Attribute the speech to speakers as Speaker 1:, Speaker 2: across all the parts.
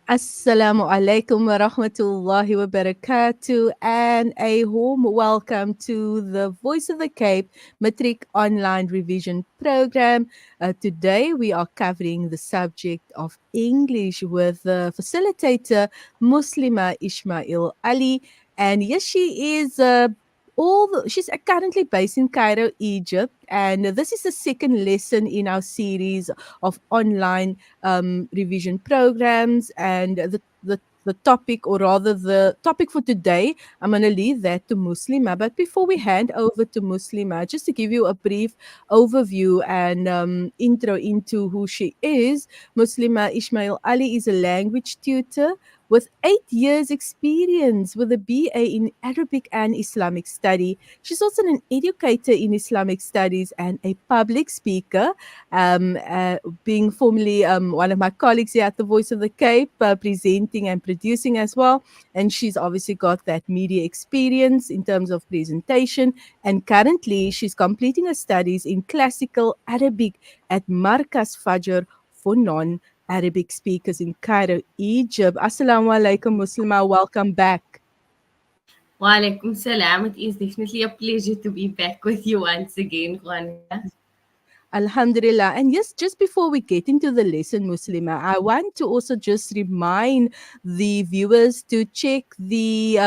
Speaker 1: Assalamu alaikum wa rahmatullahi wa barakatuh, and a warm welcome to the Voice of the Cape Matric online revision program. Today we are covering the subject of English with the facilitator Muslimah Ismail Allie, and yes, she is she's currently based in Cairo, Egypt, and this is the second lesson in our series of online revision programs. And the topic, or rather the topic for today, I'm going to leave that to Muslima. But before we hand over to Muslima, just to give you a brief overview and intro into who she is, Muslima Ismail Ali is a language tutor with 8 years experience with a BA in Arabic and Islamic study. She's also an educator in Islamic studies and a public speaker, being formerly one of my colleagues here at the Voice of the Cape, presenting and producing as well. And she's obviously got that media experience in terms of presentation. And currently, she's completing her studies in classical Arabic at Markaz Fajr for non-Arabic speakers in Cairo, Egypt. Assalamu alaikum, Muslima. Welcome back.
Speaker 2: Walaikum salam. It is definitely a pleasure to be back with you once again, Juanita.
Speaker 1: Alhamdulillah. And yes, just before we get into the lesson, Muslima, I want to also just remind the viewers to check the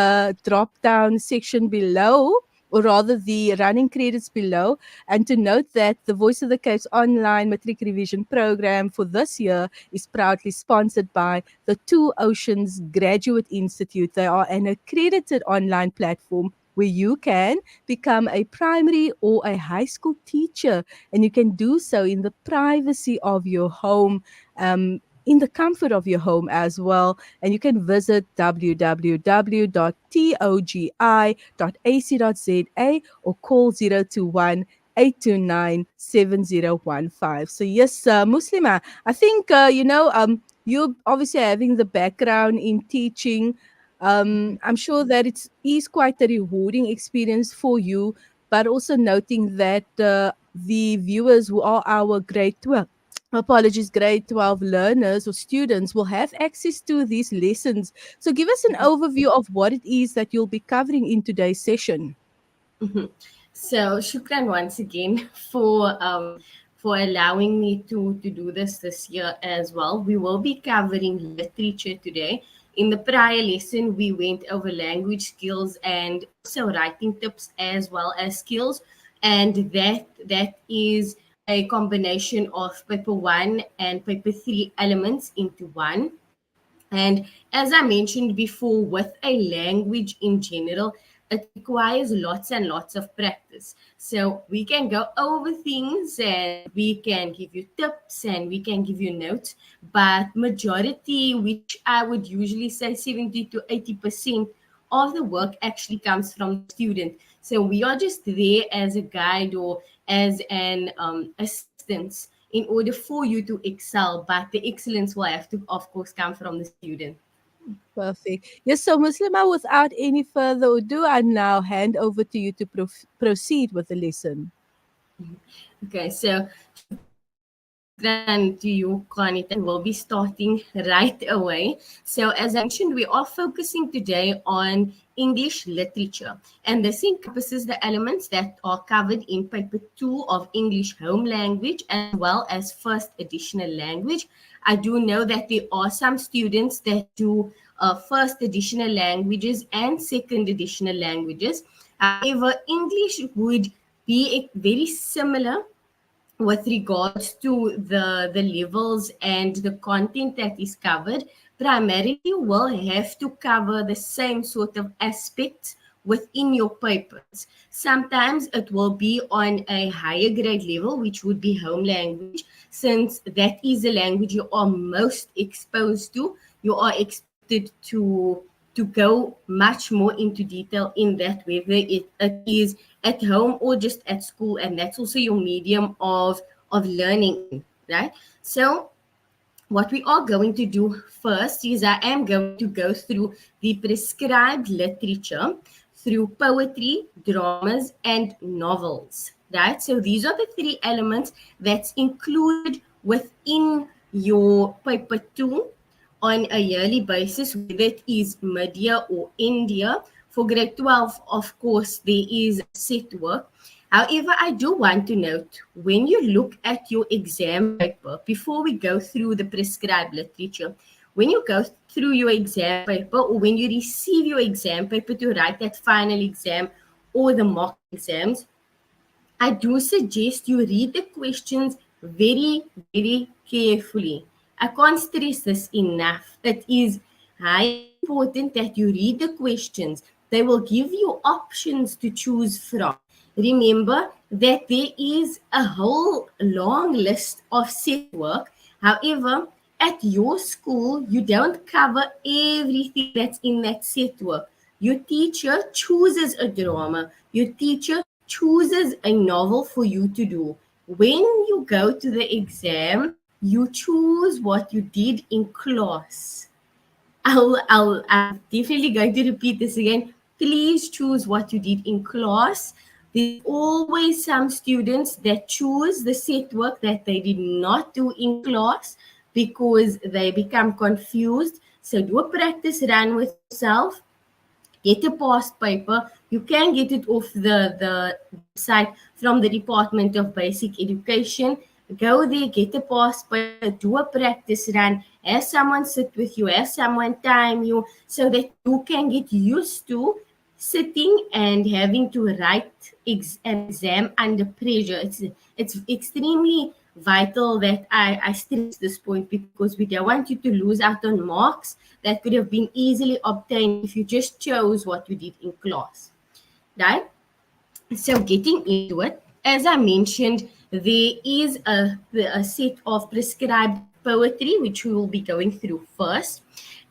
Speaker 1: drop down section below, or rather the running credits below, and to note that the Voice of the Cape's online matric revision program for this year is proudly sponsored by the Two Oceans Graduate Institute. They are an accredited online platform where you can become a primary or a high school teacher, and you can do so in the privacy of your home. In the comfort of your home as well. And you can visit www.togi.ac.za or call 021 829 7015. So, yes, Muslima, I think, you're obviously having the background in teaching. I'm sure that it is quite a rewarding experience for you, but also noting that the viewers who are our grade 12 learners or students will have access to these lessons. So give us an overview of what it is that you'll be covering in today's session.
Speaker 2: So, shukran once again for allowing me to do this year as well. We will be covering literature today. In the prior lesson, we went over language skills and also writing tips as well as skills, and that is a combination of paper one and paper three elements into one. And as I mentioned before, with a language in general, it requires lots and lots of practice. So we can go over things and we can give you tips and we can give you notes, but majority, which I would usually say 70 to 80% of the work actually comes from the student. So we are just there as a guide or as an assistance in order for you to excel, but the excellence will have to, of course, come from the student.
Speaker 1: Perfect. Yes, so Muslima, without any further ado, I now hand over to you to proceed with the lesson.
Speaker 2: Okay, so shukran to you, Conita, and we'll be starting right away. So, as I mentioned, we are focusing today on English literature, and this encompasses the elements that are covered in paper two of English home language as well as first additional language. I do know that there are some students that do first additional languages and second additional languages. However, English would be very similar with regards to the levels and the content that is covered. Primarily you will have to cover the same sort of aspects within your papers. Sometimes it will be on a higher grade level, which would be home language, since that is the language you are most exposed to. You are expected to go much more into detail in that, whether it is at home or just at school, and that's also your medium of learning in, right? So what we are going to do first is I am going to go through the prescribed literature through poetry, dramas, and novels, right? So these are the three elements that's included within your paper two on a yearly basis, whether it is mid-year or end-year. For grade 12, of course, there is set work. However, I do want to note, when you look at your exam paper, before we go through the prescribed literature, when you go through your exam paper or when you receive your exam paper to write that final exam or the mock exams, I do suggest you read the questions very, very carefully. I can't stress this enough. It is highly important that you read the questions. They will give you options to choose from. Remember that there is a whole long list of set work. However, at your school, you don't cover everything that's in that set work. Your teacher chooses a drama. Your teacher chooses a novel for you to do. When you go to the exam, you choose what you did in class. I'm definitely going to repeat this again. Please choose what you did in class. There's always some students that choose the set work that they did not do in class because they become confused. So do a practice run with yourself. Get a past paper. You can get it off the website from the Department of Basic Education. Go there, get a past paper, do a practice run, have someone sit with you, have someone time you, so that you can get used to sitting and having to write an exam under pressure. It's extremely vital that I stress this point because we don't want you to lose out on marks that could have been easily obtained if you just chose what you did in class, right? So getting into it, as I mentioned, there is a set of prescribed poetry which we will be going through first.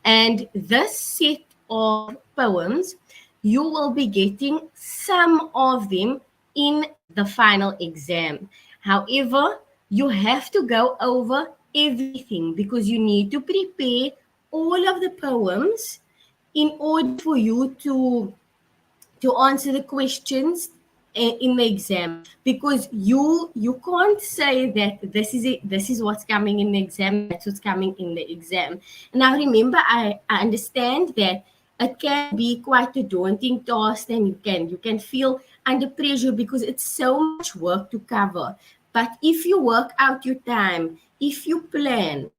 Speaker 2: And this set of poems, you will be getting some of them in the final exam. However, you have to go over everything because you need to prepare all of the poems in order for you to answer the questions in the exam, because you can't say that this is it, this is what's coming in the exam, that's what's coming in the exam. Now remember, I understand that it can be quite a daunting task and you can feel under pressure because it's so much work to cover. But if you work out your time, if you plan,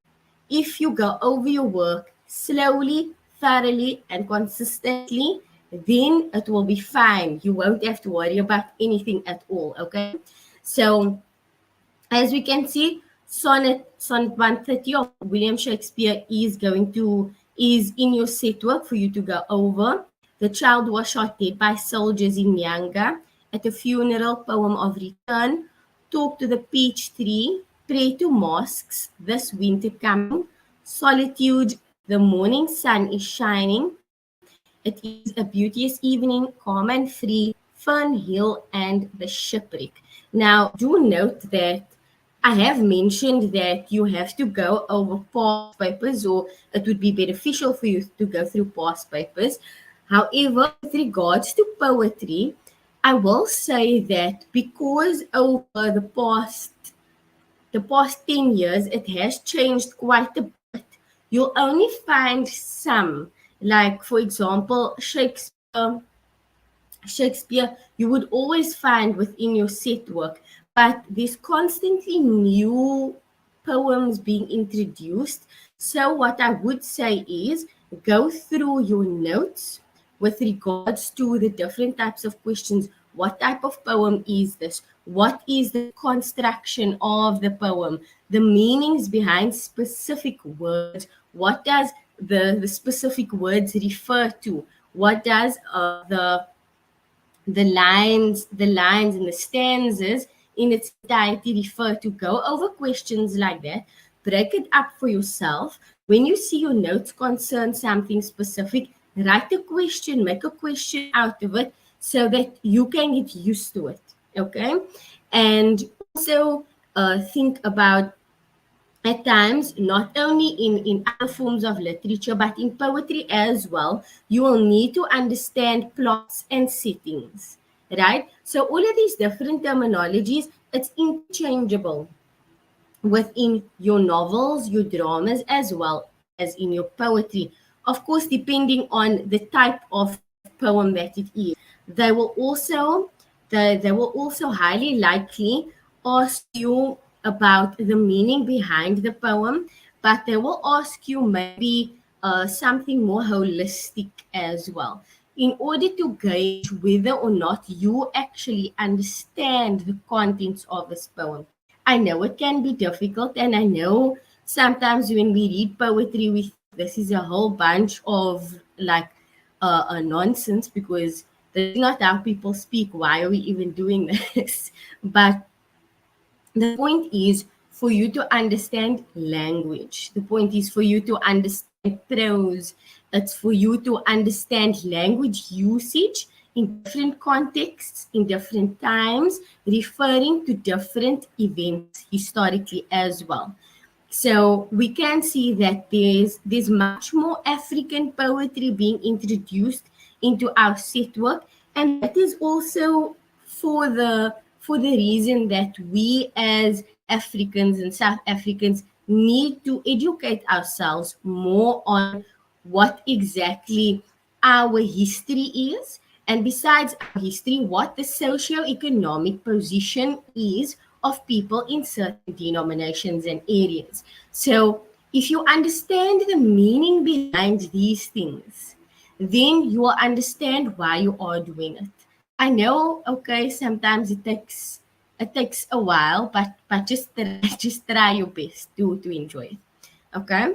Speaker 2: if you go over your work slowly, thoroughly, and consistently, then it will be fine. You won't have to worry about anything at all. Okay. So, as we can see, Sonnet 130 of William Shakespeare is in your set work for you to go over. The child was shot dead by soldiers in Nyanga. At a funeral, poem of return. Talk to the peach tree. Pray to mosques this winter coming. Solitude, the morning sun is shining. It is a beauteous evening, calm and free, Fern Hill and the shipwreck. Now, do note that I have mentioned that you have to go over past papers, or it would be beneficial for you to go through past papers. However, with regards to poetry, I will say that because over the past 10 years, it has changed quite a bit. You'll only find some, like for example, Shakespeare, you would always find within your set work, but there's constantly new poems being introduced. So, what I would say is go through your notes with regards to the different types of questions. What type of poem is this? What is the construction of the poem? The meanings behind specific words. What does the specific words refer to? What does the lines and the stanzas in its entirety refer to? Go over questions like that, break it up for yourself. When you see your notes concern something specific, write a question, make a question out of it so that you can get used to it. Okay. And also think about, at times, not only in other forms of literature, but in poetry as well, you will need to understand plots and settings, right? So all of these different terminologies, it's interchangeable within your novels, your dramas as well as in your poetry. Of course, depending on the type of poem that it is, they will also they will also highly likely ask you about the meaning behind the poem, but they will ask you maybe something more holistic as well, in order to gauge whether or not you actually understand the contents of this poem. I know it can be difficult, and I know sometimes when we read poetry, we think this is a whole bunch of like nonsense, because this is not how people speak. Why are we even doing this? But the point is for you to understand language. The point is for you to understand prose. It's for you to understand language usage in different contexts, in different times, referring to different events historically as well. So we can see that there's much more African poetry being introduced into our set work, and that is also for the reason that we as Africans and South Africans need to educate ourselves more on what exactly our history is, and besides our history, what the socio-economic position is of people in certain denominations and areas. So if you understand the meaning behind these things, then you will understand why you are doing it. I know, okay, sometimes it takes a while, but just try, just try your best to enjoy it. Okay.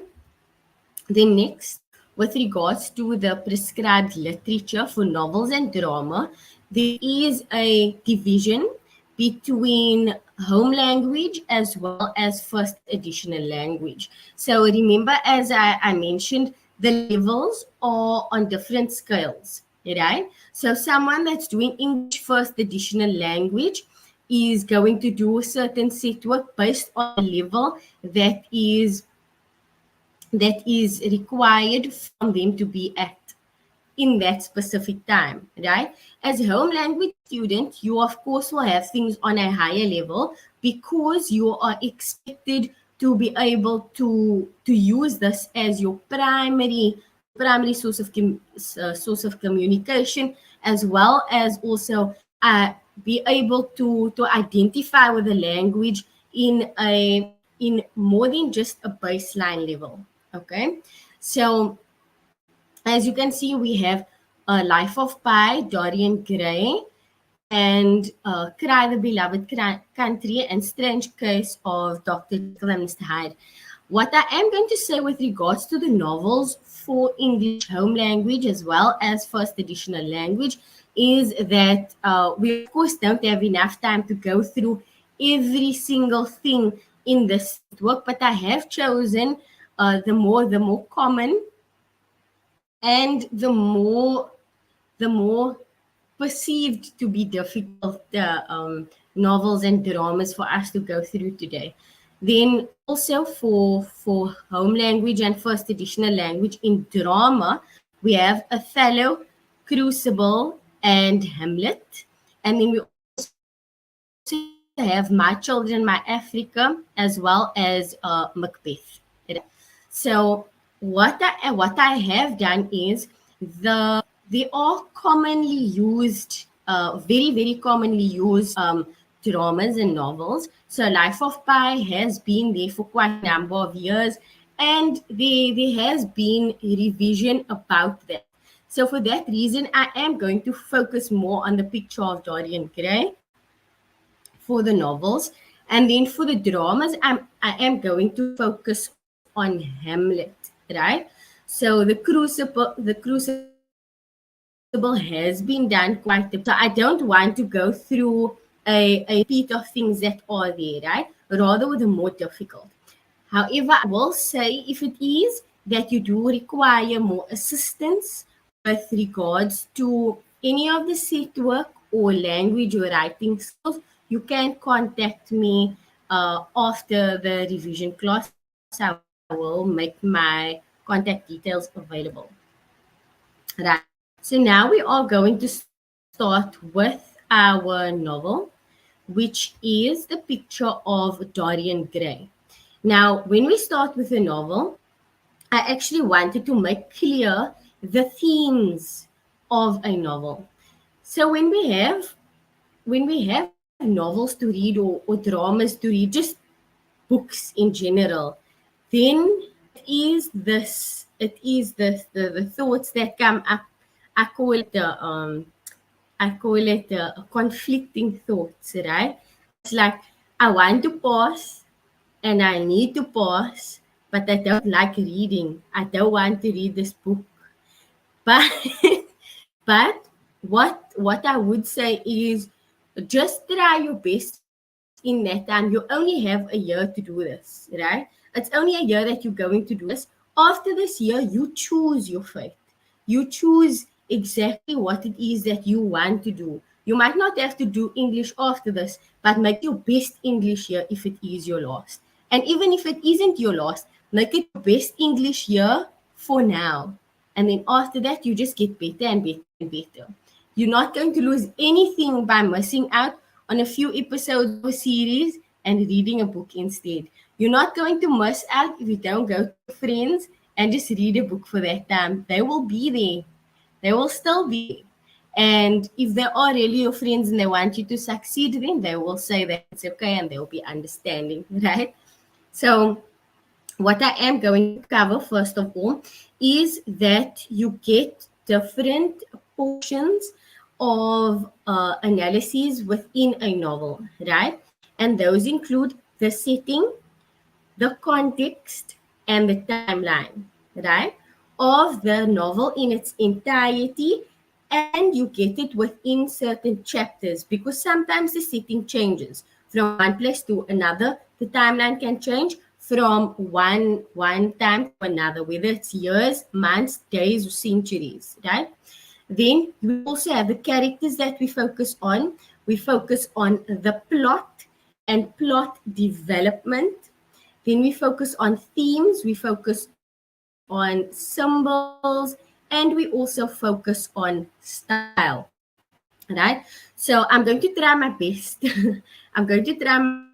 Speaker 2: Then next, with regards to the prescribed literature for novels and drama, there is a division between home language as well as first additional language. So remember, as I mentioned, the levels are on different scales, right? So someone that's doing English first additional language is going to do a certain set work based on the level that is required from them to be at in that specific time, right? As a home language student, you of course will have things on a higher level because you are expected to be able to use this as your primary source of communication, as well as also be able to identify with the language in more than just a baseline level. Okay, so as you can see, we have Life of Pi, Dorian Gray, and Cry the Beloved Country, and Strange Case of Dr. Jekyll and Mr. Hyde. What I am going to say with regards to the novels for English home language as well as first additional language is that we of course don't have enough time to go through every single thing in this work, but I have chosen the more common and the more perceived to be difficult novels and dramas for us to go through today. Then also for home language and first additional language in drama, we have Othello, Crucible, and Hamlet. And then we also have My Children, My Africa, as well as Macbeth. Right? So what I have done is they are commonly used, very commonly used dramas and novels. So Life of Pi has been there for quite a number of years, and there has been revision about that. So for that reason, I am going to focus more on the picture of Dorian Gray for the novels, and then for the dramas, I am going to focus on Hamlet, right? So the Crucible has been done quite a bit. So I don't want to go through a repeat of things that are there, right? Rather with the more difficult. However, I will say if it is that you do require more assistance with regards to any of the set work or language or writing skills, you can contact me after the revision class. I will make my contact details available. Right. So now we are going to start with our novel, which is the picture of Dorian Gray. Now, when we start with the novel, I actually wanted to make clear the themes of a novel. So when we have novels to read, or dramas to read, just books in general, then it is the thoughts that come up. I call it the conflicting thoughts, right? It's like I want to pause and I need to pause, but I don't like reading. I don't want to read this book. But but what I would say is just try your best in that time. You only have a year to do this, right? It's only a year that you're going to do this. After this year, you choose your fate. You choose exactly what it is that you want to do. You might not have to do English after this, but make your best English year if it is your last. And even if it isn't your last, make it your best English year for now. And then after that, you just get better and better and better. You're not going to lose anything by missing out on a few episodes of a series and reading a book instead. You're not going to miss out if you don't go to your friends and just read a book for that time. They will be there. They will still be there. And if they are really your friends and they want you to succeed, then they will say that it's okay and they'll be understanding, right? So what I am going to cover first of all is that you get different portions of analyses within a novel, right? And those include the setting, the context, and the timeline, right? Of the novel in its entirety, and you get it within certain chapters because sometimes the setting changes from one place to another. The timeline can change from one time to another, whether it's years, months, days, or centuries, right? Then we also have the characters that we focus on. We focus on the plot and plot development. Then we focus on themes, we focus on symbols, and we also focus on style. Right? So I'm going to try my best. I'm going to try my best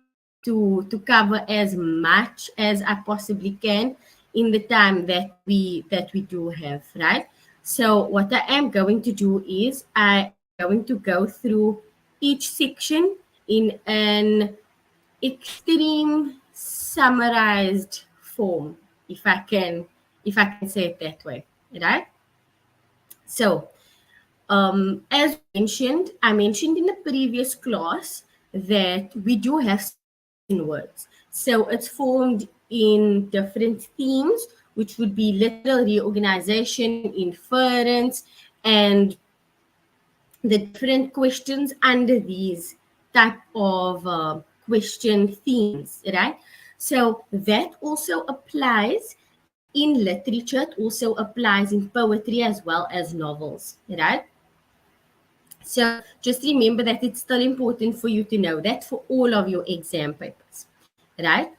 Speaker 2: to cover as much as I possibly can in the time that we do have, right? So what I am going to do is I am going to go through each section in an extreme summarized form, if I can say it that way, right? So as I mentioned in the previous class that we do have spoken words. So it's formed in different themes, which would be literal reorganization, inference, and the different questions under these type of question themes, right? So that also applies in literature. It also applies in poetry as well as novels, right? So just remember that it's still important for you to know that for all of your exam papers, right?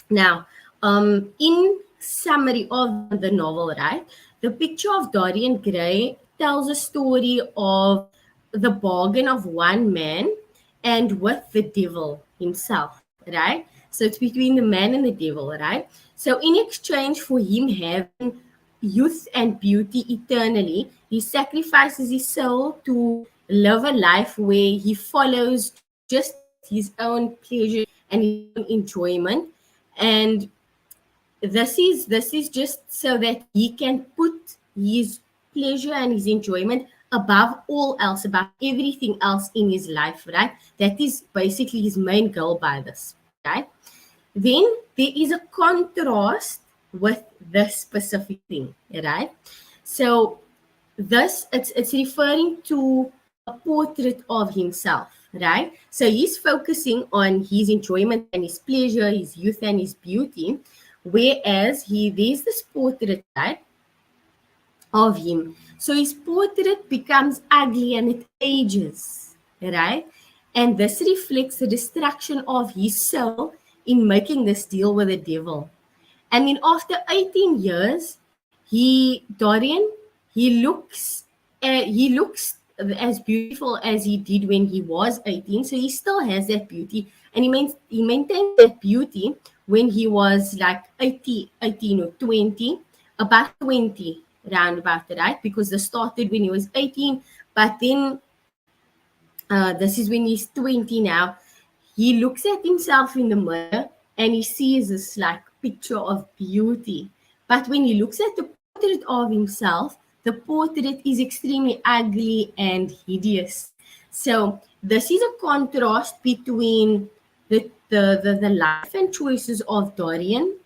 Speaker 2: Now, in summary of the novel, right, the picture of Dorian Gray tells a story of the bargain of one man and with the devil himself, right? So it's between the man and the devil, right? So in exchange for him having youth and beauty eternally, he sacrifices his soul to live a life where he follows just his own pleasure and his own enjoyment. And this is just so that he can put his pleasure and his enjoyment above all else, above everything else in his life, right? That is basically his main goal by this, right? Then there is a contrast with this specific thing, right? So this it's referring to a portrait of himself, right? So he's focusing on his enjoyment and his pleasure, his youth and his beauty, whereas there's this portrait, right, of him. So his portrait becomes ugly and it ages, right? And this reflects the destruction of his soul in making this deal with the devil. And then after 18 years, Dorian, he looks as beautiful as he did when he was 18. So he still has that beauty, and he maintains that beauty when he was like 18 or 20, about 20 roundabout, right? Because they started when he was 18, but then this is when he's 20 now. He looks at himself in the mirror and he sees this like picture of beauty. But when he looks at the portrait of himself, the portrait is extremely ugly and hideous. So this is a contrast between the life and choices of Dorian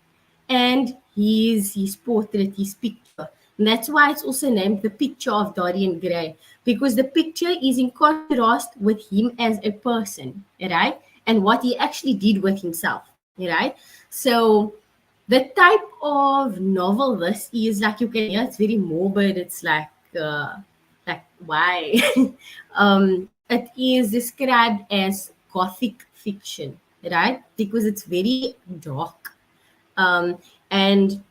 Speaker 2: and his portrait, his picture. And that's why it's also named the picture of Dorian Gray, because the picture is in contrast with him as a person, right? And what he actually did with himself, right? So the type of novel this is, like you can hear, it's very morbid. It's like why? It is described as gothic fiction, right? Because it's very dark, um, and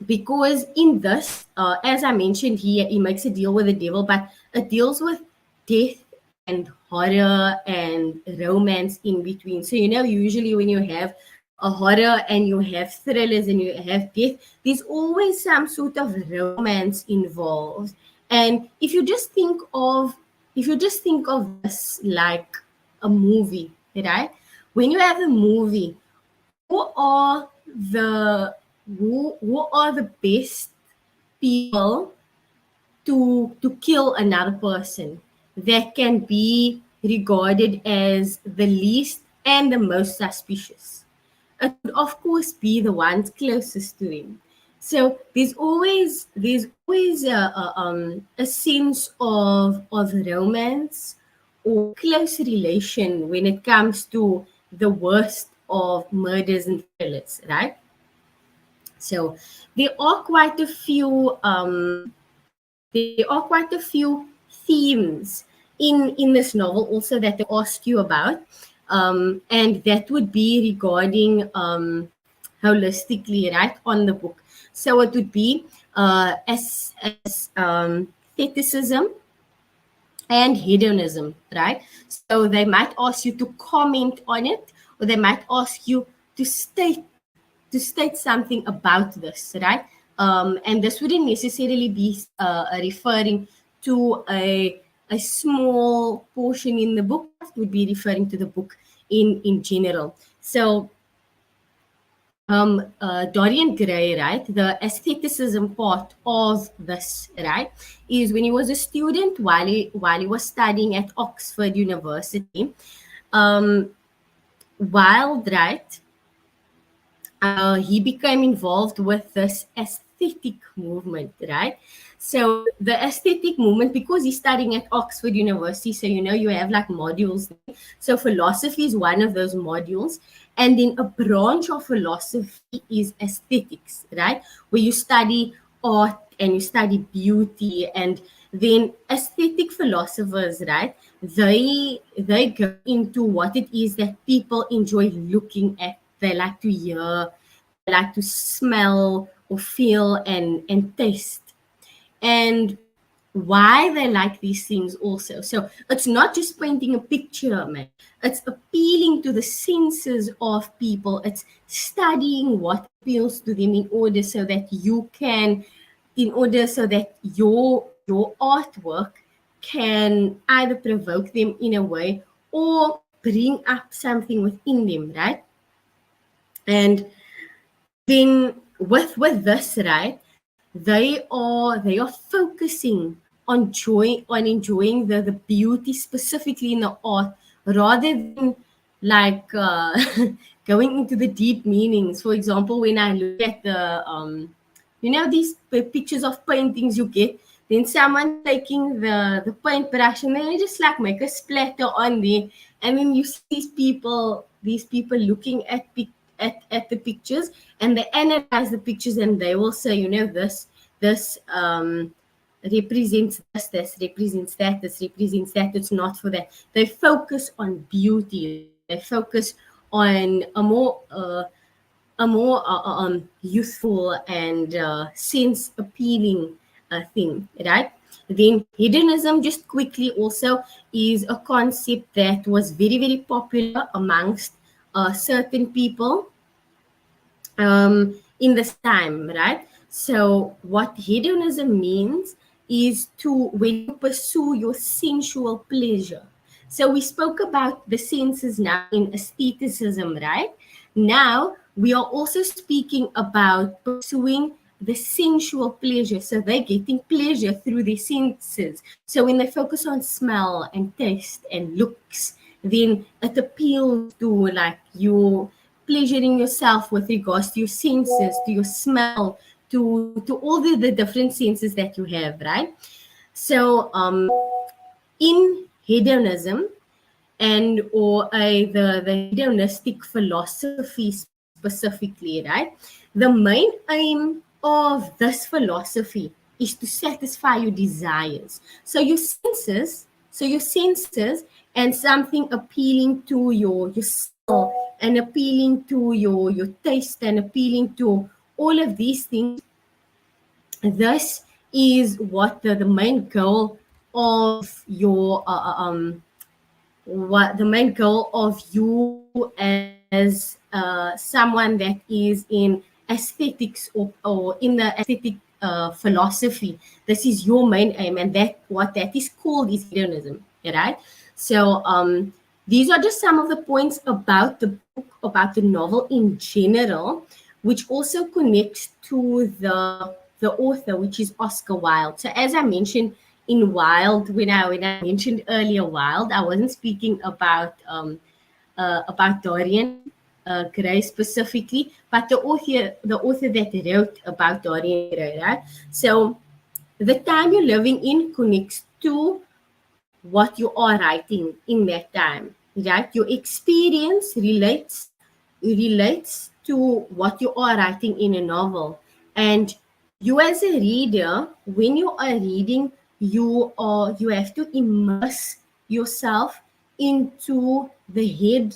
Speaker 2: because in this, as I mentioned, he makes a deal with the devil, but it deals with death and horror and romance in between. So usually when you have a horror and you have thrillers and you have death, there's always some sort of romance involved. And if you just think of this like a movie, right? When you have a movie, who are the who are the best people to kill another person that can be regarded as the least and the most suspicious? It would of course be the ones closest to him. So there's always a sense of romance or close relation when it comes to the worst of murders and thrillers, right? So there are quite a few themes in this novel also that they ask you about, and that would be regarding holistically, right, on the book. So it would be as aestheticism and hedonism, right? So they might ask you to comment on it, or they might ask you to state something about this, right? And this wouldn't necessarily be referring to a small portion in the book. It would be referring to the book in general. So Dorian Gray, right? The aestheticism part of this, right, is when he was a student while he was studying at Oxford University. Um, right, he became involved with this aesthetic movement, right? So the aesthetic movement, because he's studying at Oxford University, so you have like modules. So philosophy is one of those modules, and then a branch of philosophy is aesthetics, right? Where you study art and you study beauty, and then aesthetic philosophers, right? They go into what it is that people enjoy looking at. They like to hear, they like to smell or feel and taste. And why they like these things also. So it's not just painting a picture, man. It's appealing to the senses of people. It's studying what appeals to them in order so that your artwork can either provoke them in a way or bring up something within them, right? And then with this, right, they are focusing on enjoying the beauty specifically in the art, rather than like going into the deep meanings. For example, when I look at these pictures of paintings you get, then someone's taking the paintbrush and they just like make a splatter on there, and then you see these people looking at the pictures, and they analyze the pictures, and they will say, this represents this represents that, this represents that. It's not for that. They focus on beauty, right? They focus on a more youthful and sense appealing thing, right? Then hedonism, just quickly, also is a concept that was very, very popular amongst certain people in this time, right? So what hedonism means is to when you pursue your sensual pleasure. So we spoke about the senses now in aestheticism, right? Now we are also speaking about pursuing the sensual pleasure. So they're getting pleasure through their senses. So when they focus on smell and taste and looks, then it appeals to like your pleasuring yourself with regards to your senses, to your smell, to all the different senses that you have, right? So in hedonism and or the hedonistic philosophy specifically, right? The main aim of this philosophy is to satisfy your desires. So your senses and something appealing to your smell and appealing to your taste and appealing to all of these things. This is what the main goal of your what the main goal of you as someone that is in aesthetics or in the aesthetic philosophy. This is your main aim, and that what that is called is hedonism, right? So these are just some of the points about the book, about the novel in general, which also connects to the author, which is Oscar Wilde. So as I mentioned in Wilde, when I mentioned earlier Wilde, I wasn't speaking about Dorian Gray specifically, but the author that wrote about Dorian Gray, right? So the time you're living in connects to what you are writing in that time, right? Your experience relates to what you are writing in a novel, and you as a reader, when you are reading, you have to immerse yourself into the head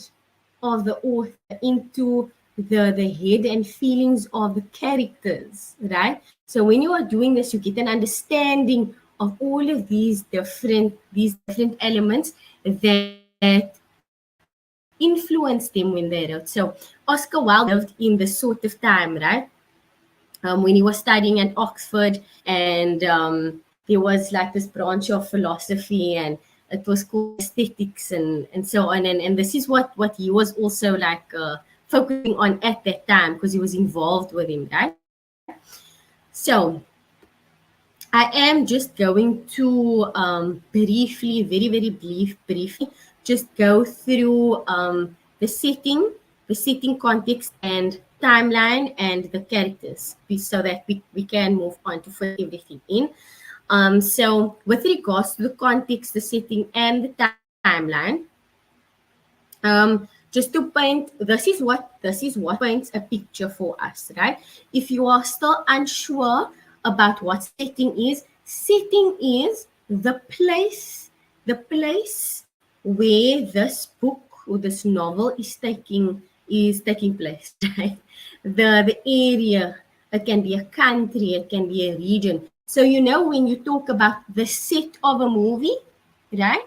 Speaker 2: of the author, into the head and feelings of the characters, right? So when you are doing this, you get an understanding of all of these different elements that influence them when they wrote. So Oscar Wilde lived in this sort of time, right? When he was studying at Oxford, and there was like this branch of philosophy, and it was called aesthetics and so on. And this is what he was also like focusing on at that time because he was involved with him, right? So I am just going to briefly, briefly, just go through the setting context and timeline and the characters so that we can move on to fit everything in. So with regards to the context, the setting, and the timeline, just to paint, this is what paints a picture for us, right? If you are still unsure about what setting is the place where this book or this novel is taking place, right? The area, it can be a country, it can be a region. So when you talk about the set of a movie, right?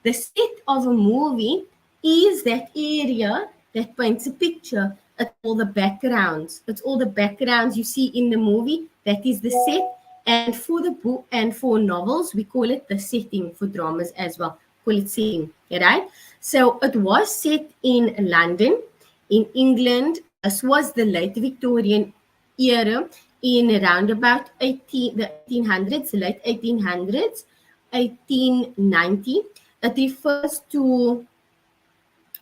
Speaker 2: The set of a movie is that area that paints a picture. It's all the backgrounds. It's all the backgrounds you see in the movie. That is the set. And for the book and for novels, we call it the setting. For dramas as well, call it setting. Right? So it was set in London, in England. This was the late Victorian era in around about the 1800s, late 1800s, 1890. It refers to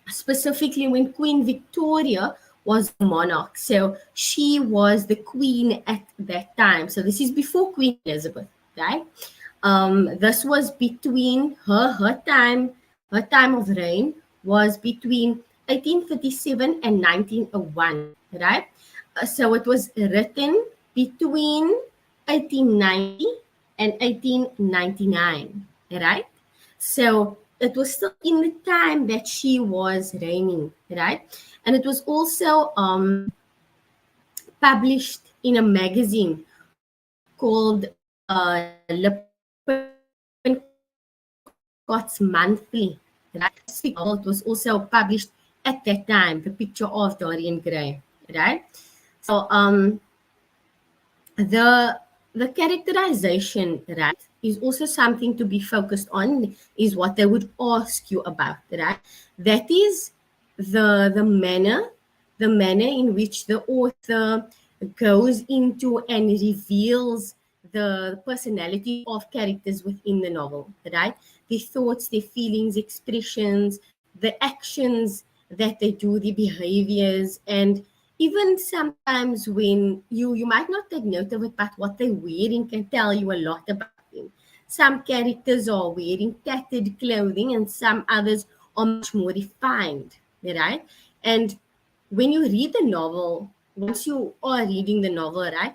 Speaker 2: specifically when Queen Victoria was the monarch. So she was the queen at that time. So this is before Queen Elizabeth, right? This was between her time of reign was between 1837 and 1901, right? So it was written between 1890 and 1899, right? So it was still in the time that she was reigning, right? And it was also published in a magazine called Lippincotts Monthly, right? It was also published at that time, the picture of Dorian Gray, right? So the the characterization, right, is also something to be focused on, is what they would ask you about, right? That is the manner in which the author goes into and reveals the personalities of characters within the novel, right? Their thoughts, their feelings, expressions, the actions that they do, the behaviors, and even sometimes when you might not take note of it, but what they're wearing can tell you a lot about them. Some characters are wearing tattered clothing, and some others are much more refined, right? And when you read the novel, once you are reading the novel, right,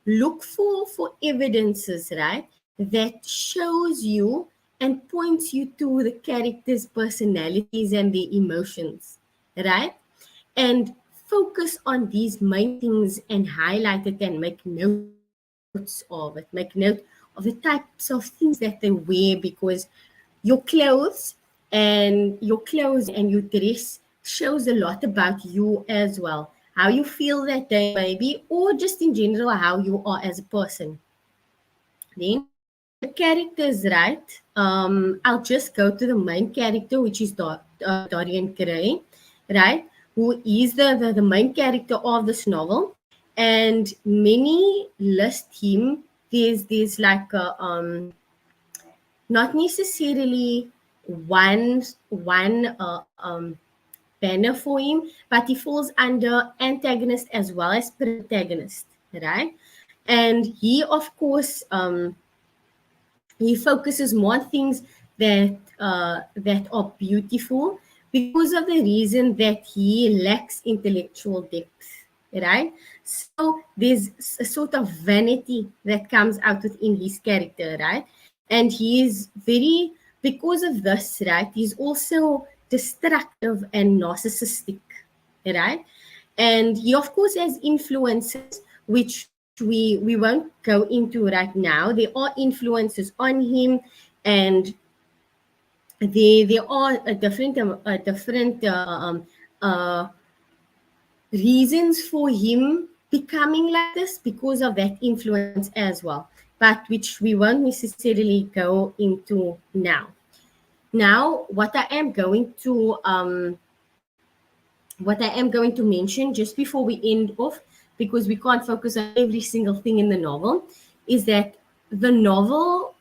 Speaker 2: look for evidences, right, that shows you and points you to the characters' personalities and their emotions, right? And focus on these main things and highlight it and make notes of it. Make note of the types of things that they wear, because your clothes and your dress shows a lot about you as well. How you feel that day, maybe, or just in general, how you are as a person. Then the characters, right? I'll just go to the main character, which is Dorian Gray, right? Who is the main character of this novel. And many list him. There's like not necessarily one banner for him, but he falls under antagonist as well as protagonist, right? And he, of course, he focuses more on things that are beautiful, because of the reason that he lacks intellectual depth, right? So there's a sort of vanity that comes out within his character, right? And he is very, because of this, right, he's also destructive and narcissistic, right? And he, of course, has influences which we won't go into right now. There are influences on him, and there are different reasons for him becoming like this because of that influence as well, but which we won't necessarily go into now. Now, what I am going to mention just before we end off, because we can't focus on every single thing in the novel, is that the novel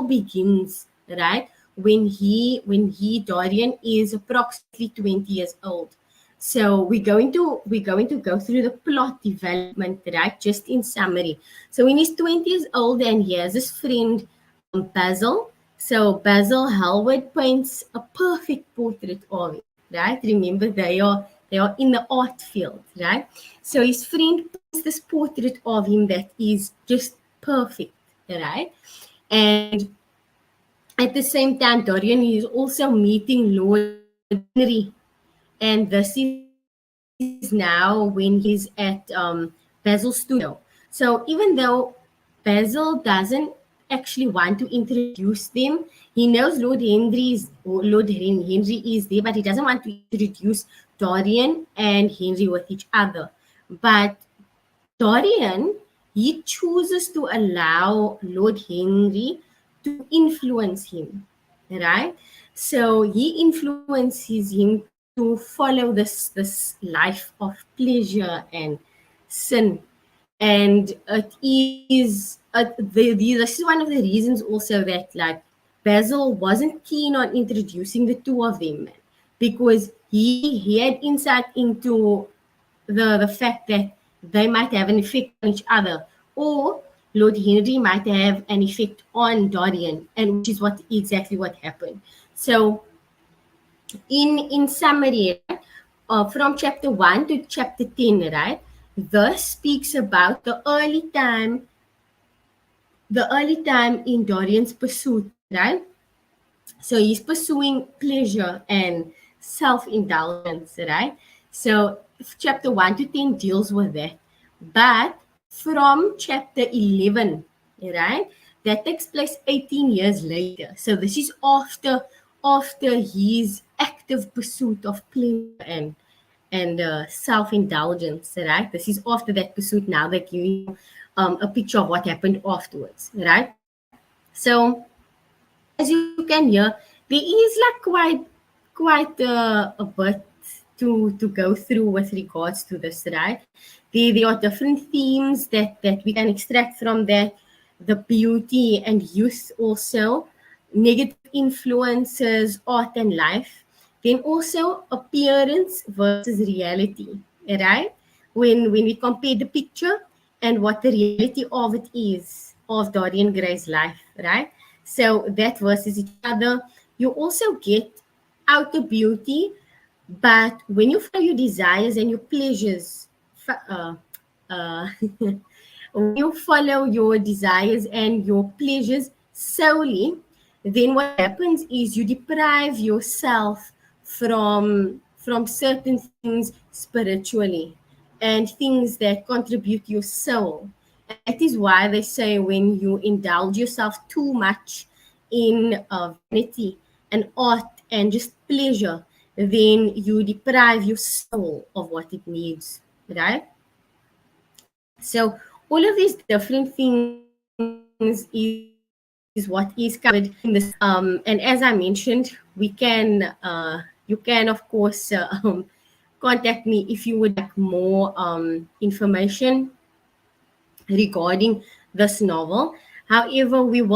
Speaker 2: begins, right, when he Dorian is approximately 20 years old. So we're going to go through the plot development, right, just in summary. So when he's 20 years old, and he has his friend, Basil. So Basil Hallward paints a perfect portrait of him, right? Remember, they are in the art field, right? So his friend paints this portrait of him that is just perfect, right? And at the same time, Dorian is also meeting Lord Henry, and this is now when he's at Basil's studio. So even though Basil doesn't actually want to introduce them, he knows Lord Henry is there, but he doesn't want to introduce Dorian and Henry with each other. But Dorian, he chooses to allow Lord Henry to influence him, right? So he influences him to follow this life of pleasure and sin. And it is this is one of the reasons also that, like, Basil wasn't keen on introducing the two of them, man, because he had insight into the fact that they might have an effect on each other, or Lord Henry might have an effect on Dorian, and which is what exactly what happened. So in summary, right, from chapter 1 to chapter 10, right, this speaks about the early time in Dorian's pursuit, right? So he's pursuing pleasure and self-indulgence, right? So chapter 1 to 10 deals with that. But from chapter 11, right, that takes place 18 years later. So this is after his active pursuit of pleasure and self-indulgence, right? This is after that pursuit. Now they're giving you a picture of what happened afterwards, right? So as you can hear, there is like quite a bit to go through with regards to this, right? There are different themes that we can extract from that, the beauty and youth also, negative influences, art and life, then also appearance versus reality, right? When we compare the picture and what the reality of it is of Dorian Gray's life, right? So that versus each other. You also get outer beauty, but when you follow your desires and your pleasures, uh, when you follow your desires and your pleasures solely, then what happens is you deprive yourself from certain things spiritually and things that contribute to your soul. And that is why they say when you indulge yourself too much in vanity and art and just pleasure, then you deprive your soul of what it needs, right? So all of these different things is what is covered in this and as I mentioned, we can you can of course contact me if you would like more information regarding this novel. However, we do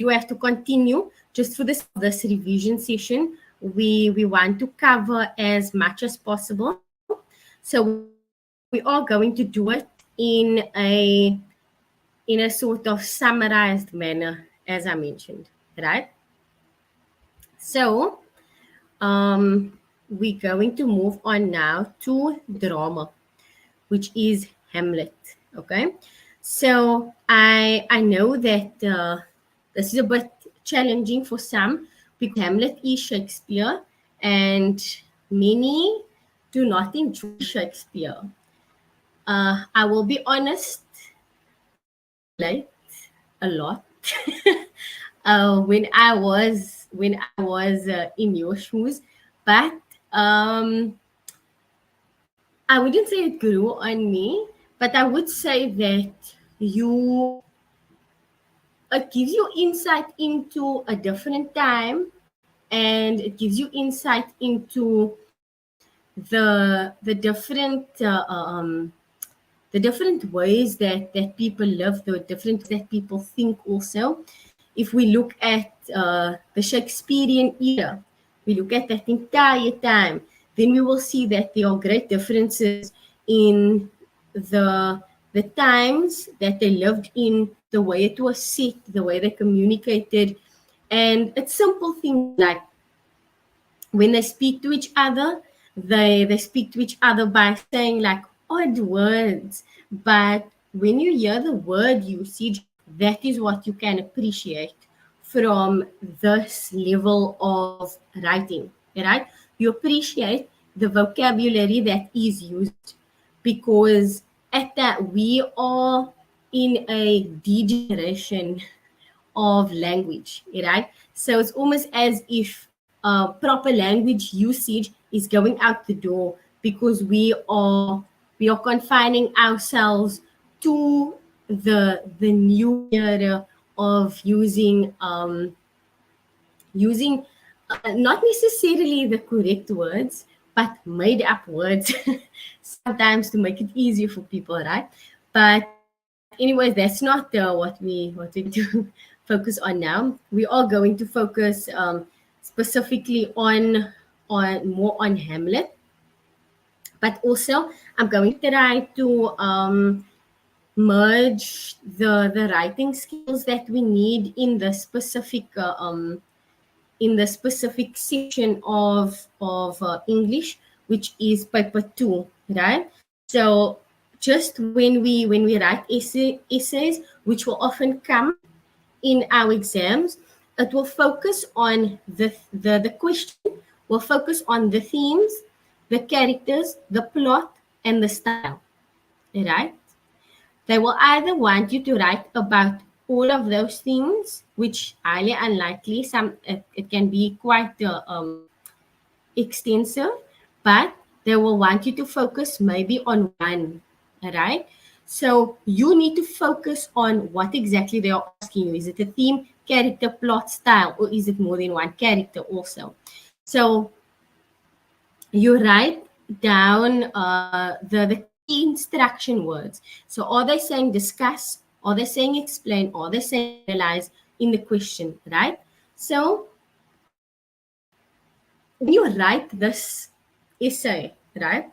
Speaker 2: have to continue just for this revision session. We want to cover as much as possible. So we are going to do it in a sort of summarized manner, as I mentioned, right? So we're going to move on now to drama, which is Hamlet. Okay, so I know that this is a bit challenging for some because Hamlet is Shakespeare, and many do not enjoy Shakespeare. I will be honest, I relate a lot. When I was in your shoes, but um, I wouldn't say it grew on me, but I would say that you it gives you insight into a different time, and it gives you insight into the different ways that people live, the different ways that people think also. If we look at the Shakespearean era, we look at that entire time, then we will see that there are great differences in the the times that they lived in, the way it was set, the way they communicated, and it's simple things like when they speak to each other, they speak to each other by saying like odd words. But when you hear the word usage, that is what you can appreciate from this level of writing, right? You appreciate the vocabulary that is used because at that we are in a degeneration of language, right? So it's almost as if proper language usage is going out the door because we are confining ourselves to the new era of using not necessarily the correct words, but made up words sometimes to make it easier for people, right? But anyways, that's not what we're going to focus on now. We are going to focus specifically on more on Hamlet, but also I'm going to try to merge the writing skills that we need in the specific section of English, which is paper 2, right? So just when we write essays, which will often come in our exams, it will focus on the question, will focus on the themes, the characters, the plot, and the style, right? They will either want you to write about all of those things, which highly unlikely. It can be quite extensive, but they will want you to focus maybe on one, all right? So you need to focus on what exactly they are asking you. Is it a theme, character, plot, style, or is it more than one character also? So you write down the key instruction words. So are they saying discuss? Are they saying explain? Are they saying analyze in the question, right? So when you write this essay, right,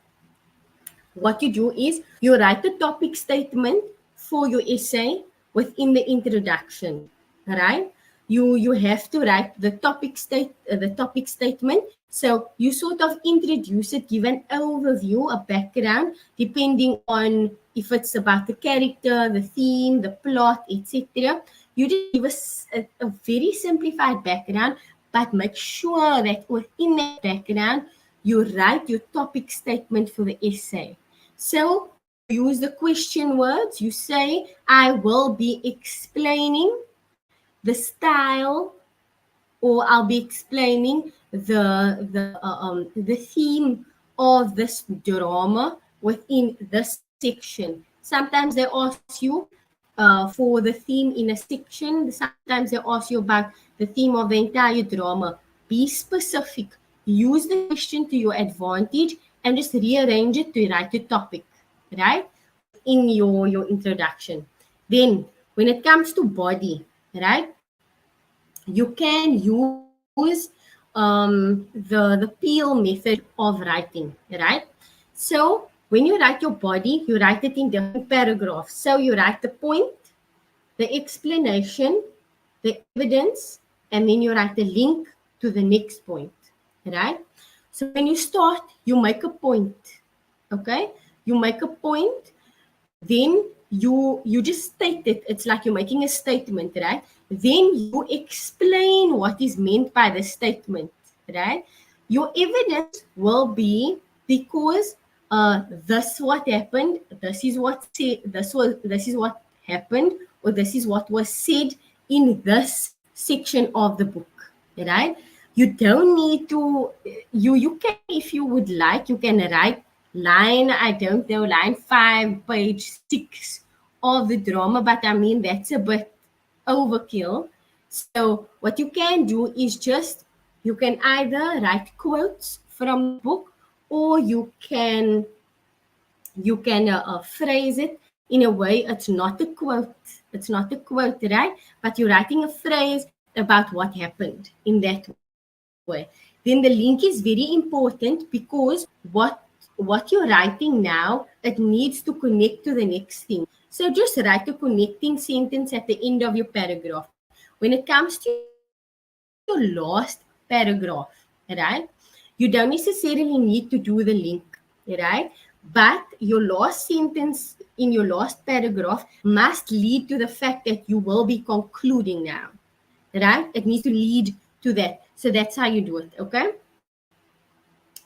Speaker 2: what you do is you write the topic statement for your essay within the introduction, right? You have to write the topic statement. So you sort of introduce it, give an overview, a background, depending on if it's about the character, the theme, the plot, etc. You just give us a very simplified background, but make sure that within that background you write your topic statement for the essay. So you use the question words. You say, I will be explaining the style, or I'll be explaining the theme of this drama within this section. Sometimes they ask you for the theme in a section. Sometimes they ask you about the theme of the entire drama. Be specific. Use the question to your advantage and just rearrange it to write the topic, right? Within your introduction. Then when it comes to body, right? You can use the peel method of writing, right? So when you write your body, you write it in different paragraphs. So you write the point, the explanation, the evidence, and then you write the link to the next point, right? So when you start, you make a point, okay? You make a point, then you just state it. It's like you're making a statement, right? Then you explain what is meant by the statement, right? Your evidence will be because this what happened, this is what this is what happened, or this is what was said in this section of the book, right? You don't need to, you can, if you would like, you can write line, I don't know, line 5, page 6 of the drama, but I mean, that's a bit overkill. So what you can do is just, you can either write quotes from the book, or you can phrase it in a way it's not a quote. It's not a quote, right? But you're writing a phrase about what happened in that way. Then the link is very important, because what you're writing now, it needs to connect to the next thing. So just write a connecting sentence at the end of your paragraph. When it comes to your last paragraph, right? You don't necessarily need to do the link, right? But your last sentence in your last paragraph must lead to the fact that you will be concluding now, right? It needs to lead to that. So that's how you do it, okay?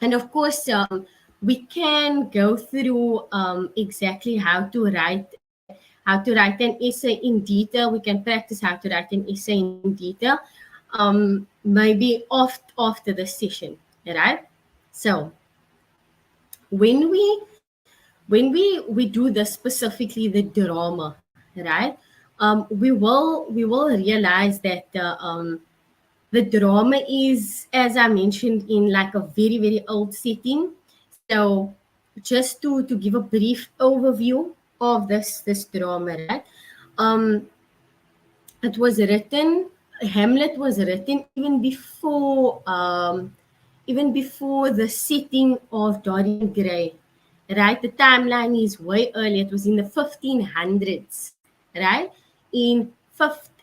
Speaker 2: And of course, we can go through exactly how to write an essay in detail. We can practice how to write an essay in detail, maybe after the session, right? So when we do this, specifically the drama, right? We will realize that the drama is, as I mentioned, in like a very, very old setting. So just to give a brief overview of this drama, right? Um, it was written, Hamlet was written even before the setting of Dorian Gray, right? The timeline is way earlier. It was in the 1500s, right? In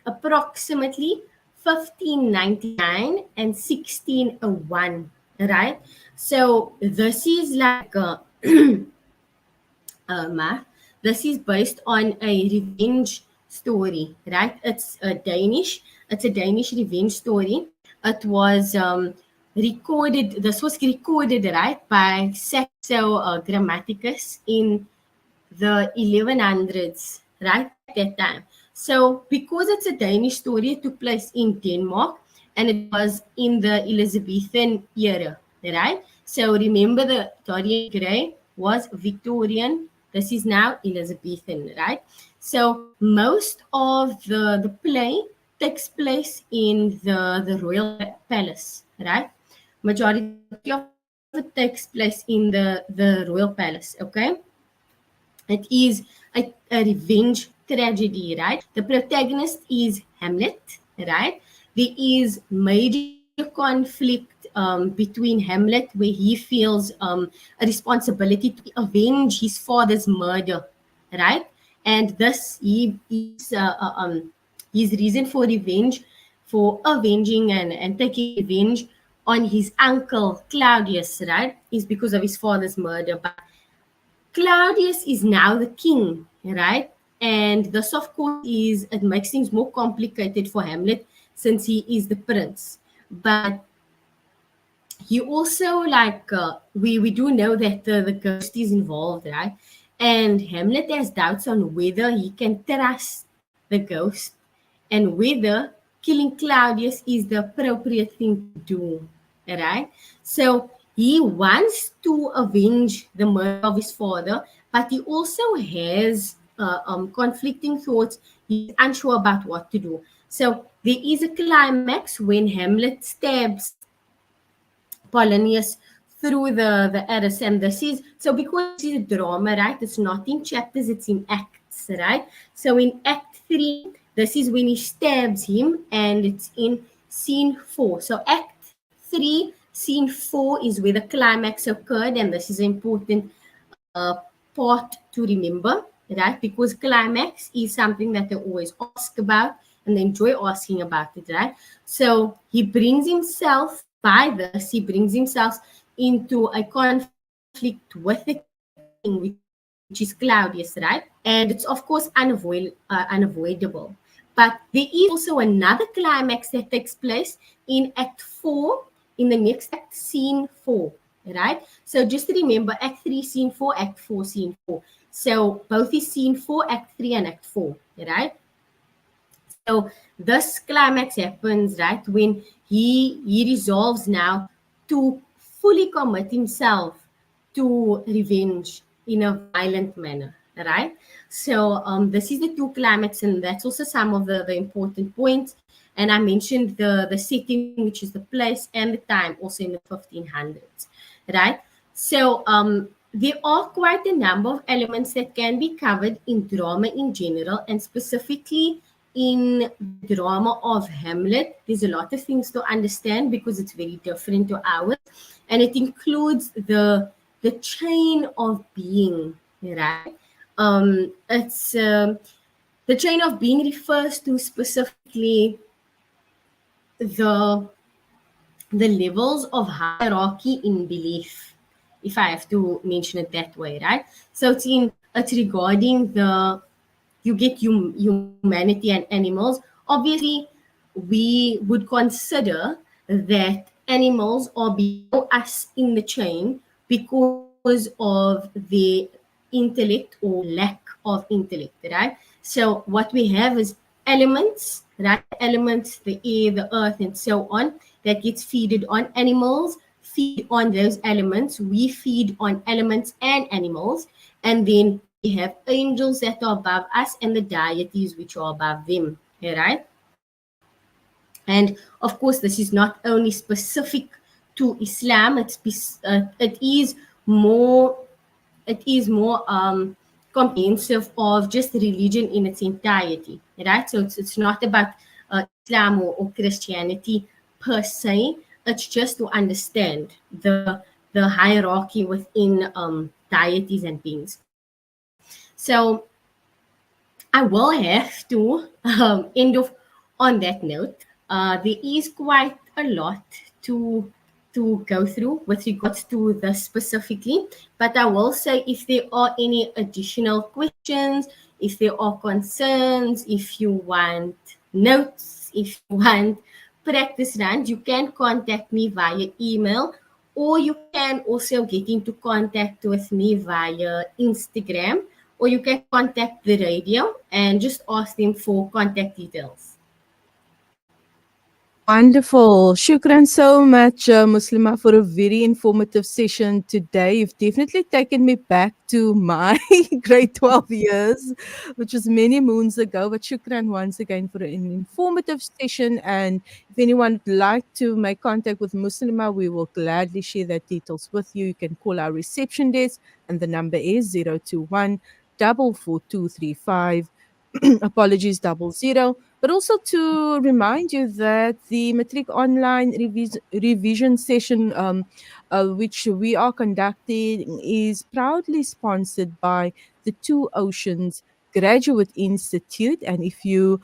Speaker 2: approximately 1599 and 1601, right? So this is like math. This is based on a revenge story, right? It's a Danish revenge story. It was recorded. This was recorded, right, by Saxo Grammaticus in the 1100s, right, at that time. So because it's a Danish story, it took place in Denmark, and it was in the Elizabethan era, right? So remember the Dorian Gray was Victorian. This is now Elizabethan, right? So most of the play takes place in the royal palace, right? Majority of it takes place in the royal palace, okay? It is a revenge tragedy, right? The protagonist is Hamlet, right? There is major conflict between Hamlet, where he feels a responsibility to avenge his father's murder, right? And thus, his reason for revenge, for avenging and taking revenge on his uncle Claudius, right, is because of his father's murder. But Claudius is now the king, right? And this, of course, it makes things more complicated for Hamlet since he is the prince. But he also, like, we do know that the ghost is involved, right? And Hamlet has doubts on whether he can trust the ghost and whether killing Claudius is the appropriate thing to do, right? So he wants to avenge the murder of his father, but he also has conflicting thoughts. He's unsure about what to do. So there is a climax when Hamlet stabs Polonius through the arrows. And this is so, because this is a drama, right? It's not in chapters, it's in acts, right? So in Act 3, this is when he stabs him, and it's in scene 4. So Act 3, scene 4 is where the climax occurred, and this is an important part to remember, right? Because climax is something that they always ask about and they enjoy asking about it, right? So he brings himself, by this, he brings himself into a conflict with the king, which is Claudius, right? And it's, of course, unavoidable. But there is also another climax that takes place in Act 4, in the next act, scene 4, right? So just remember, Act 3, scene 4, Act 4, scene 4. So both is scene 4, Act 3, and Act 4, right? So this climax happens, right, when he resolves now to fully commit himself to revenge in a violent manner, right? So this is the two climax, and that's also some of the important points. And I mentioned the setting, which is the place, and the time, also in the 1500s, right? So there are quite a number of elements that can be covered in drama in general, and specifically in the drama of Hamlet. There's a lot of things to understand because it's very different to ours, and it includes the chain of being, right? It's The chain of being refers to specifically the the levels of hierarchy in belief, if I have to mention it that way, right? So it's regarding the you get humanity and animals. Obviously, we would consider that animals are below us in the chain because of their intellect or lack of intellect, right? So what we have is elements, right? Elements, the air, the earth, and so on, that gets feeded on. Animals feed on those elements. We feed on elements and animals. And then we have angels that are above us and the deities which are above them, right? And of course, this is not only specific to Islam. More it is more comprehensive of just religion in its entirety, right? So it's not about Islam or Christianity per se. It's just to understand the hierarchy within deities and beings. So I will have to end off on that note. There is quite a lot to go through with regards to this specifically, but I will say, if there are any additional questions, if there are concerns, if you want notes, if you want practice runs, you can contact me via email, or you can also get into contact with me via Instagram, or you can contact the radio and just ask them for contact details.
Speaker 1: Wonderful. Shukran so much, Muslima, for a very informative session today. You've definitely taken me back to my grade 12 years, which was many moons ago. But shukran once again for an informative session. And if anyone would like to make contact with Muslima, we will gladly share that details with you. You can call our reception desk, and the number is 021 44235. Apologies, 00. But also to remind you that the Matric online revision session, which we are conducting, is proudly sponsored by the Two Oceans Graduate Institute. And if you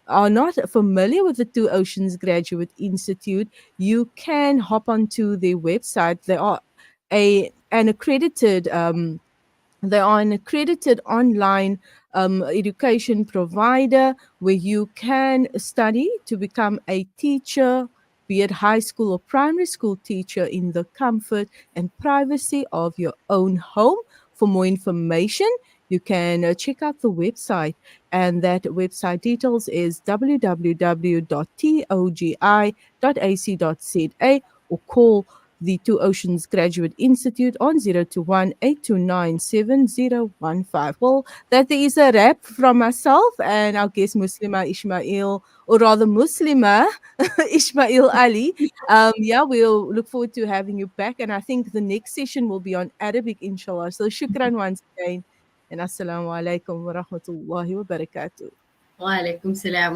Speaker 1: are not familiar with the Two Oceans Graduate Institute, you can hop onto their website. An accredited they are an accredited online education provider where you can study to become a teacher, be it high school or primary school teacher, in the comfort and privacy of your own home. For more information, you can check out the website, and that website details is www.togi.ac.za, or call the Two Oceans Graduate Institute on 021 Well, that is a wrap from myself and our guest Muslima Ismail, or rather Muslima Ismail Ali. Yeah, we'll look forward to having you back. And I think the next session will be on Arabic, inshallah. So shukran once again. And assalamu alaikum wa rahmatullahi wa barakatuh.
Speaker 2: Wa alaikum salam